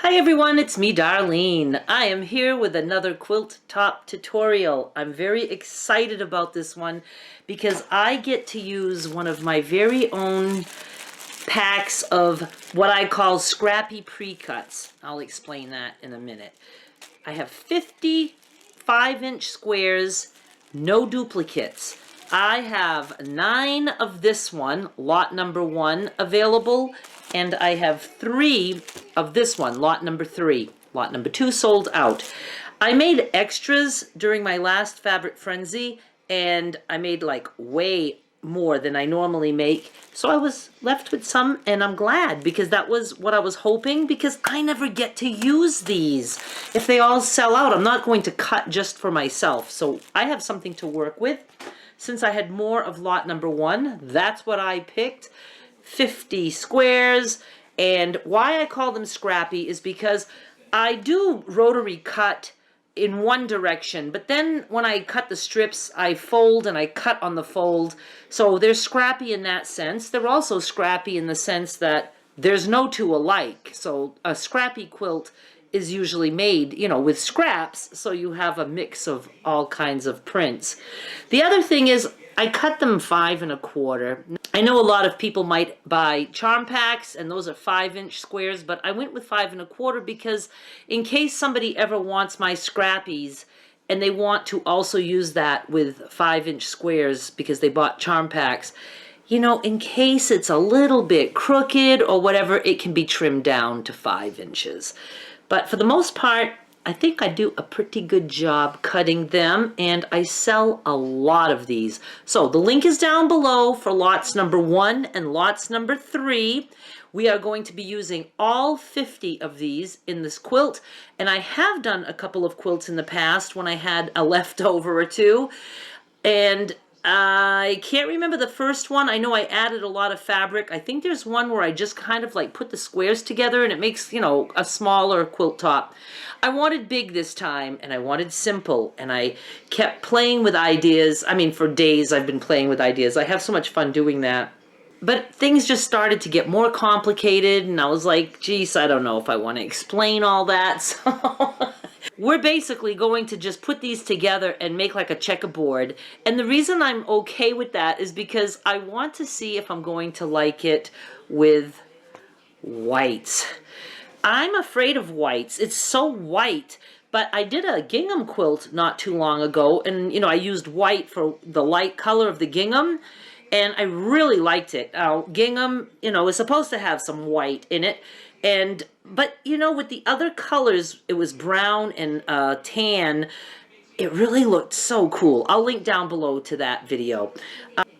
Hi everyone, it's me Darlene. I am here with another quilt top tutorial. I'm very excited about this one because I get to use one of my very own packs of what I call scrappy pre-cuts. I'll explain that in a minute. I have 50 5-inch squares, no duplicates. I have 9 of this one, lot number 1, available, and I have 3 of this one, lot number 3. Lot number 2 sold out. I made extras during my last fabric frenzy, and I made like way more than I normally make. So I was left with some, and I'm glad because that was what I was hoping, because I never get to use these. If they all sell out, I'm not going to cut just for myself. So I have something to work with. Since I had more of lot number 1, that's what I picked. 50 squares. And why I call them scrappy is because I do rotary cut in one direction, but then when I cut the strips, I fold and I cut on the fold. So they're scrappy in that sense. They're also scrappy in the sense that there's no two alike. So a scrappy quilt is usually made, you know, with scraps, so you have a mix of all kinds of prints. The other thing is I cut them 5 1/4. I know a lot of people might buy charm packs, and those are 5-inch squares, but I went with 5 1/4 because in case somebody ever wants my scrappies and they want to also use that with 5-inch squares because they bought charm packs, you know, in case it's a little bit crooked or whatever, it can be trimmed down to 5 inches. But for the most part, I think I do a pretty good job cutting them, and I sell a lot of these. So the link is down below for lots number 1 and lots number 3. We are going to be using all 50 of these in this quilt, and I have done a couple of quilts in the past when I had a leftover or two, and I can't remember the first one. I know I added a lot of fabric. I think there's one where I just kind of like put the squares together and it makes, you know, a smaller quilt top. I wanted big this time, and I wanted simple, and I kept playing with ideas. I mean, for days I've been playing with ideas. I have so much fun doing that. But things just started to get more complicated, and I was like, geez, I don't know if I want to explain all that. So we're basically going to just put these together and make like a checkerboard. And the reason I'm okay with that is because I want to see if I'm going to like it with whites. I'm afraid of whites. It's so white. But I did a gingham quilt not too long ago, and you know, I used white for the light color of the gingham, and I really liked it. Gingham, you know, is supposed to have some white in it, but you know, with the other colors, it was brown and tan. It really looked so cool. I'll link down below to that video.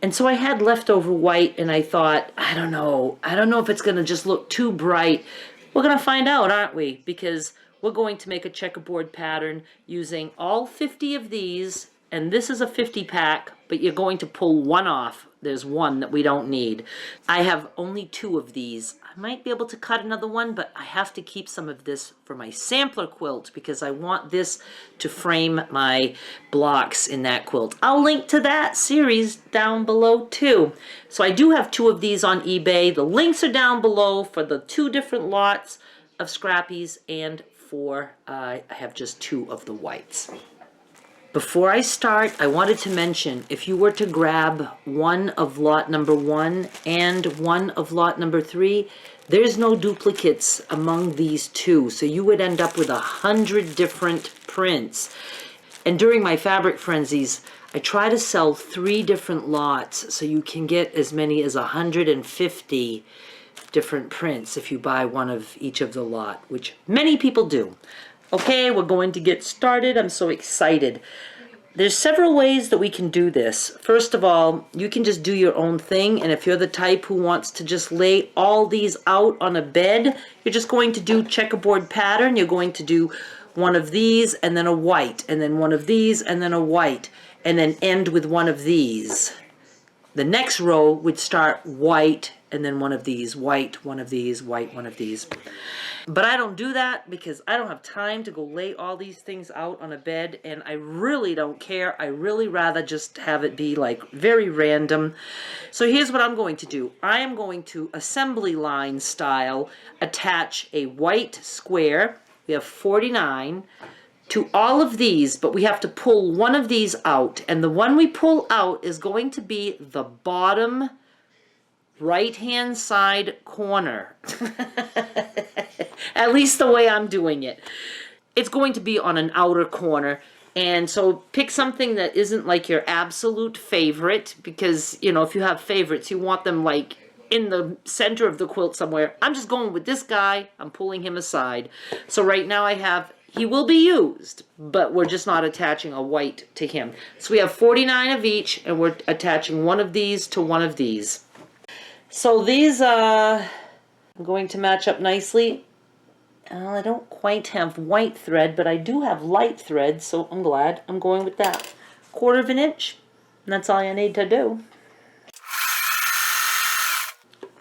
And so I had leftover white, and I thought, I don't know if it's gonna just look too bright. We're gonna find out, aren't we? Because we're going to make a checkerboard pattern using all 50 of these, and this is a 50 pack, but you're going to pull one off. There's one that we don't need. I have only 2 of these. I might be able to cut another one, but I have to keep some of this for my sampler quilt because I want this to frame my blocks in that quilt. I'll link to that series down below too. So I do have 2 of these on eBay. The links are down below for the 2 different lots of scrappies, and for I have just 2 of the whites. Before I start, I wanted to mention, if you were to grab one of lot number 1 and one of lot number 3, there's no duplicates among these 2, so you would end up with 100 different prints. And during my fabric frenzies, I try to sell 3 different lots, so you can get as many as 150 different prints if you buy one of each of the lot, which many people do. Okay, we're going to get started. I'm so excited. There's several ways that we can do this. First of all, you can just do your own thing, and if you're the type who wants to just lay all these out on a bed, you're just going to do checkerboard pattern. You're going to do one of these, and then a white, and then one of these, and then a white, and then end with one of these. The next row would start white, and then one of these, white, one of these, white, one of these. But I don't do that because I don't have time to go lay all these things out on a bed, and I really don't care. I really rather just have it be like very random. So here's what I'm going to do. I am going to assembly line style attach a white square. We have 49 to all of these, but we have to pull one of these out, and the one we pull out is going to be the bottom right-hand side corner. At least the way I'm doing it. It's going to be on an outer corner. And so pick something that isn't like your absolute favorite, because, you know, if you have favorites, you want them like in the center of the quilt somewhere. I'm just going with this guy. I'm pulling him aside. So right now I have, he will be used, but we're just not attaching a white to him. So we have 49 of each, and we're attaching one of these to one of these. So these are going to match up nicely. I don't quite have white thread, but I do have light thread, so I'm glad I'm going with that. 1/4 of an inch, and that's all you need to do.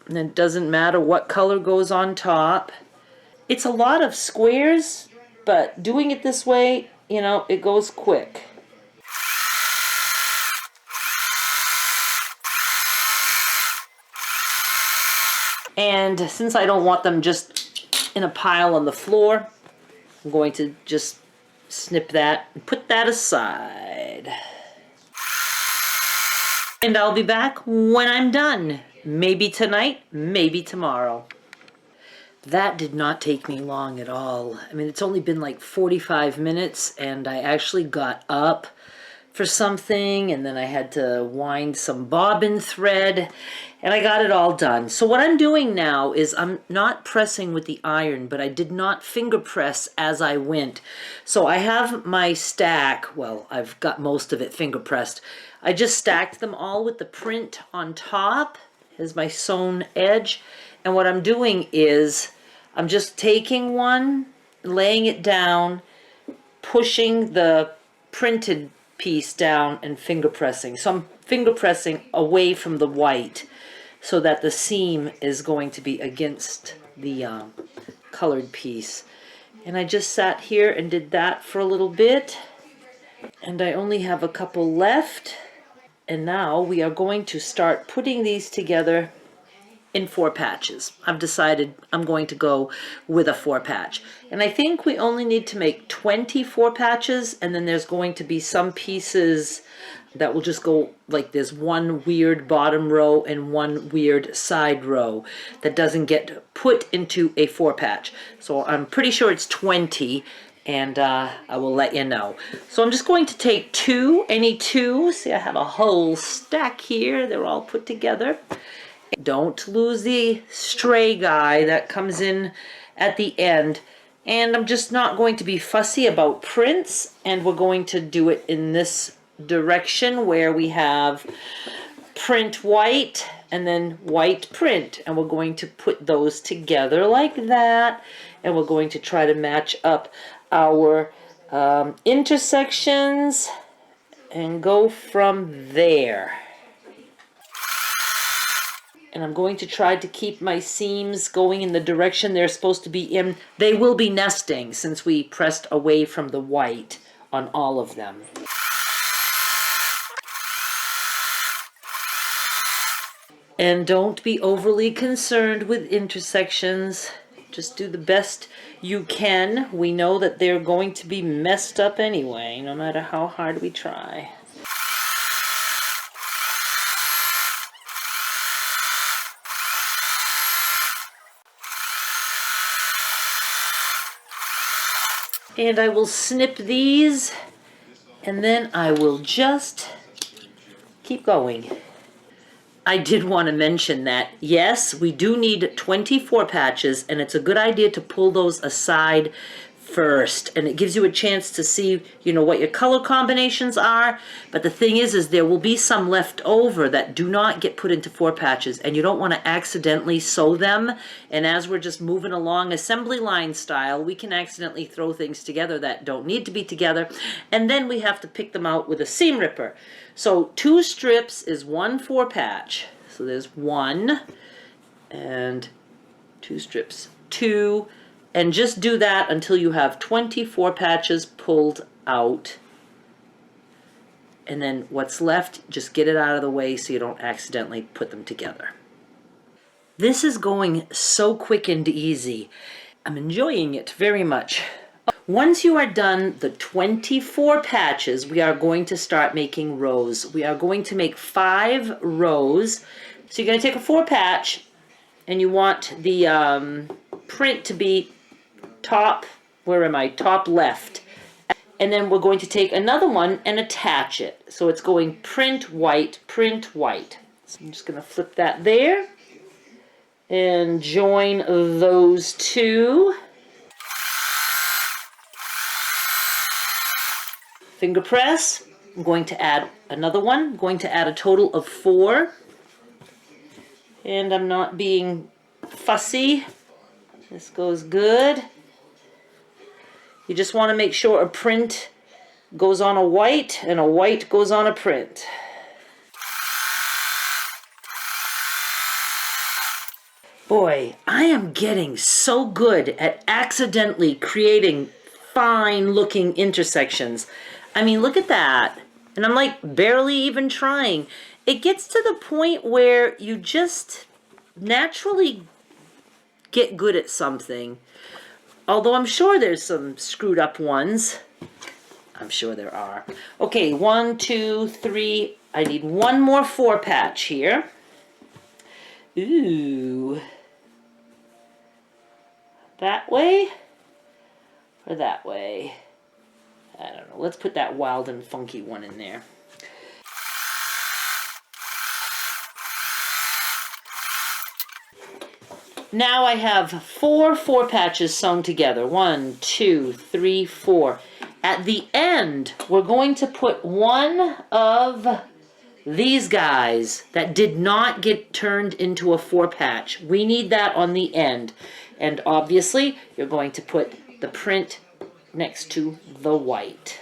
And it doesn't matter what color goes on top. It's a lot of squares, but doing it this way, you know, it goes quick. And since I don't want them just in a pile on the floor, I'm going to just snip that and put that aside. And I'll be back when I'm done. Maybe tonight, maybe tomorrow. That did not take me long at all. I mean, it's only been like 45 minutes, and I actually got up for something, and then I had to wind some bobbin thread, and I got it all done. So what I'm doing now is I'm not pressing with the iron, but I did not finger press as I went. So I have my stack, well, I've got most of it finger pressed. I just stacked them all with the print on top as my sewn edge, and what I'm doing is I'm just taking one, laying it down, pushing the printed piece down and finger pressing. So I'm finger pressing away from the white so that the seam is going to be against the colored piece. And I just sat here and did that for a little bit, and I only have a couple left. And now we are going to start putting these together in 4 patches. I've decided I'm going to go with a 4 patch. And I think we only need to make 24 patches, and then there's going to be some pieces that will just go, like there's one weird bottom row and one weird side row that doesn't get put into a 4 patch. So I'm pretty sure it's 20, and I will let you know. So I'm just going to take 2, any 2. See, I have a whole stack here. They're all put together. Don't lose the stray guy that comes in at the end. And I'm just not going to be fussy about prints, and we're going to do it in this direction where we have print white and then white print, and we're going to put those together like that, and we're going to try to match up our intersections and go from there. And I'm going to try to keep my seams going in the direction they're supposed to be in. They will be nesting since we pressed away from the white on all of them. And don't be overly concerned with intersections. Just do the best you can. We know that they're going to be messed up anyway, no matter how hard we try. And I will snip these, and then I will just keep going. I did want to mention that, yes, we do need 24 patches, and it's a good idea to pull those aside first, and it gives you a chance to see, you know, what your color combinations are. But the thing is there will be some left over that do not get put into 4 patches, and you don't want to accidentally sew them. And as we're just moving along assembly line style, we can accidentally throw things together that don't need to be together, and then we have to pick them out with a seam ripper. So 2 strips is 1 4 patch. So there's 1 and 2 strips, 2 And just do that until you have 24 patches pulled out. And then what's left, just get it out of the way so you don't accidentally put them together. This is going so quick and easy. I'm enjoying it very much. Once you are done the 24 patches, we are going to start making rows. We are going to make 5 rows. So you're going to take a 4 patch, and you want the print to be top, where am I? Top left. And then we're going to take another one and attach it. So it's going print white, print white. So I'm just going to flip that there and join those two. Finger press. I'm going to add another one. I'm going to add a total of 4. And I'm not being fussy. This goes good. You just want to make sure a print goes on a white and a white goes on a print. Boy, I am getting so good at accidentally creating fine looking intersections. I mean, look at that. And I'm like barely even trying. It gets to the point where you just naturally get good at something. Although I'm sure there's some screwed up ones. I'm sure there are. Okay, 1, 2, 3. I need one more 4 patch here. Ooh. That way or that way? I don't know. Let's put that wild and funky one in there. Now I have 4 patches sewn together. 1, 2, 3, 4. At the end, we're going to put one of these guys that did not get turned into a 4 patch. We need that on the end. And obviously, you're going to put the print next to the white.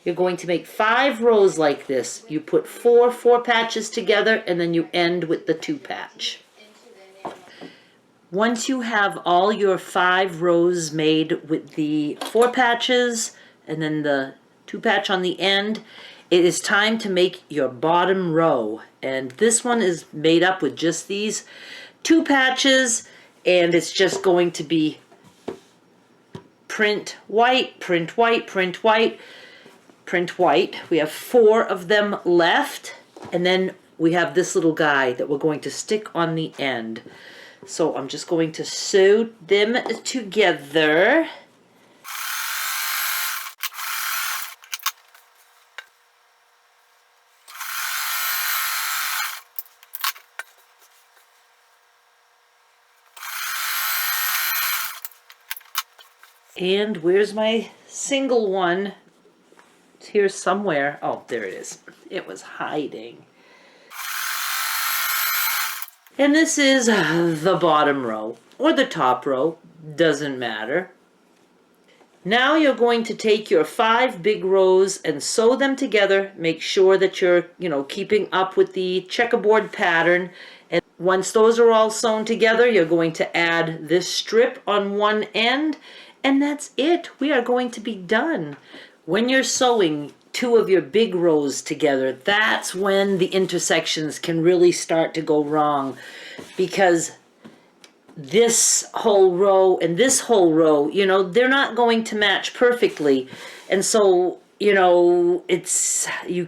You're going to make 5 rows like this. You put 4 patches together, and then you end with the 2 patch. Once you have all your 5 rows made with the 4 patches and then the 2 patch on the end, it is time to make your bottom row. And this one is made up with just these 2 patches, and it's just going to be print white, print white, print white, print white. We have 4 of them left, and then we have this little guy that we're going to stick on the end. So I'm just going to sew them together. And where's my single one? It's here somewhere. Oh, there it is. It was hiding. And this is the bottom row, or the top row, doesn't matter. Now you're going to take your 5 big rows and sew them together. Make sure that you're, keeping up with the checkerboard pattern. And once those are all sewn together, you're going to add this strip on one end, and that's it. We are going to be done. When you're sewing 2 of your big rows together, that's when the intersections can really start to go wrong, because this whole row and this whole row, they're not going to match perfectly. And so, you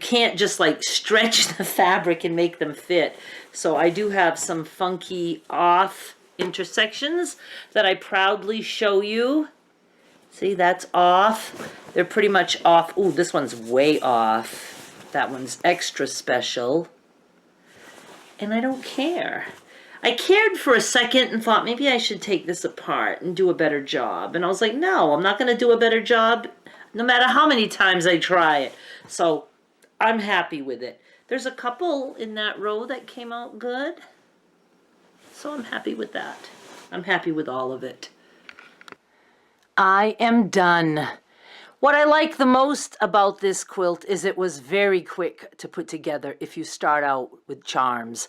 can't just like stretch the fabric and make them fit. So I do have some funky off intersections that I proudly show you. See, that's off. They're pretty much off. Ooh, this one's way off. That one's extra special. And I don't care. I cared for a second and thought maybe I should take this apart and do a better job. And I was like, no, I'm not going to do a better job no matter how many times I try it. So I'm happy with it. There's a couple in that row that came out good. So I'm happy with that. I'm happy with all of it. I am done. What I like the most about this quilt is it was very quick to put together if you start out with charms,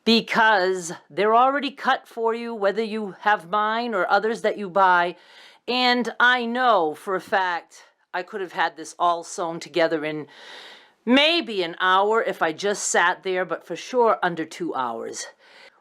because they're already cut for you, whether you have mine or others that you buy. And I know for a fact I could have had this all sewn together in maybe an hour if I just sat there, but for sure under 2 hours.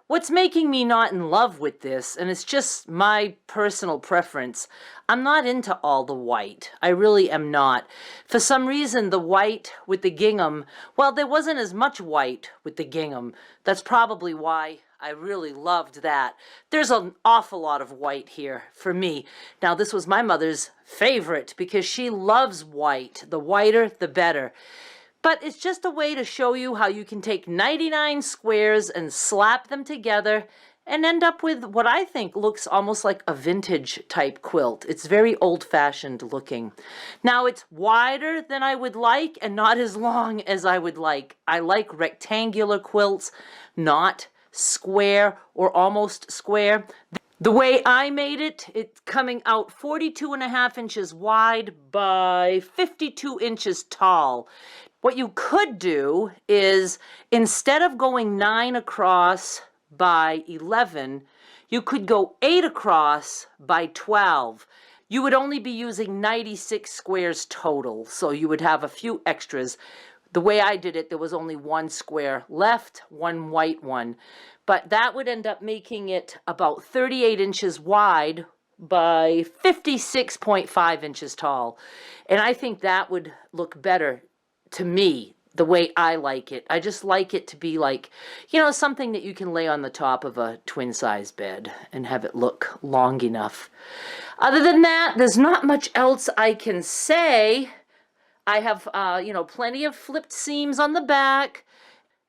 What's making me not in love with this, and it's just my personal preference, I'm not into all the white. I really am not. For some reason, the white with the gingham, well, there wasn't as much white with the gingham. That's probably why I really loved that. There's an awful lot of white here for me. Now, this was my mother's favorite because she loves white. The whiter, the better. But it's just a way to show you how you can take 99 squares and slap them together and end up with what I think looks almost like a vintage type quilt. It's very old-fashioned looking. Now, it's wider than I would like and not as long as I would like. I like rectangular quilts, not square or almost square. The way I made it, it's coming out 42.5 inches wide by 52 inches tall. What you could do is, instead of going 9 across by 11, you could go 8 across by 12. You would only be using 96 squares total, so you would have a few extras. The way I did it, there was only 1 square left, 1 white one. But that would end up making it about 38 inches wide by 56.5 inches tall. And I think that would look better to me, the way I like it. I just like it to be like, you know, something that you can lay on the top of a twin-size bed and have it look long enough. Other than that, there's not much else I can say. I have, you know, plenty of flipped seams on the back,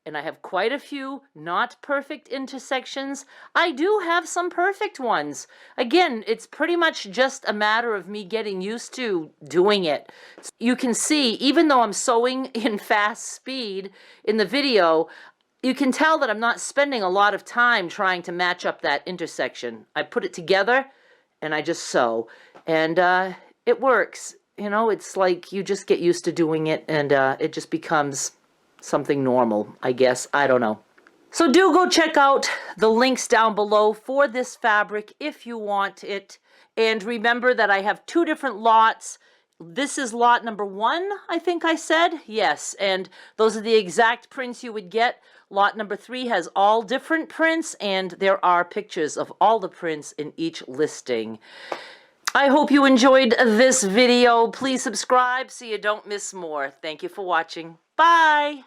and I have quite a few not perfect intersections. I do have some perfect ones. Again, it's pretty much just a matter of me getting used to doing it. You can see, even though I'm sewing in fast speed in the video, you can tell that I'm not spending a lot of time trying to match up that intersection. I put it together and I just sew, and it works. You know, it's like you just get used to doing it, and it just becomes something normal, I guess. I don't know. So do go check out the links down below for this fabric if you want it. And remember that I have 2 different lots. This is lot number 1, I think I said. Yes, and those are the exact prints you would get. Lot number 3 has all different prints, and there are pictures of all the prints in each listing. I hope you enjoyed this video. Please subscribe so you don't miss more. Thank you for watching. Bye!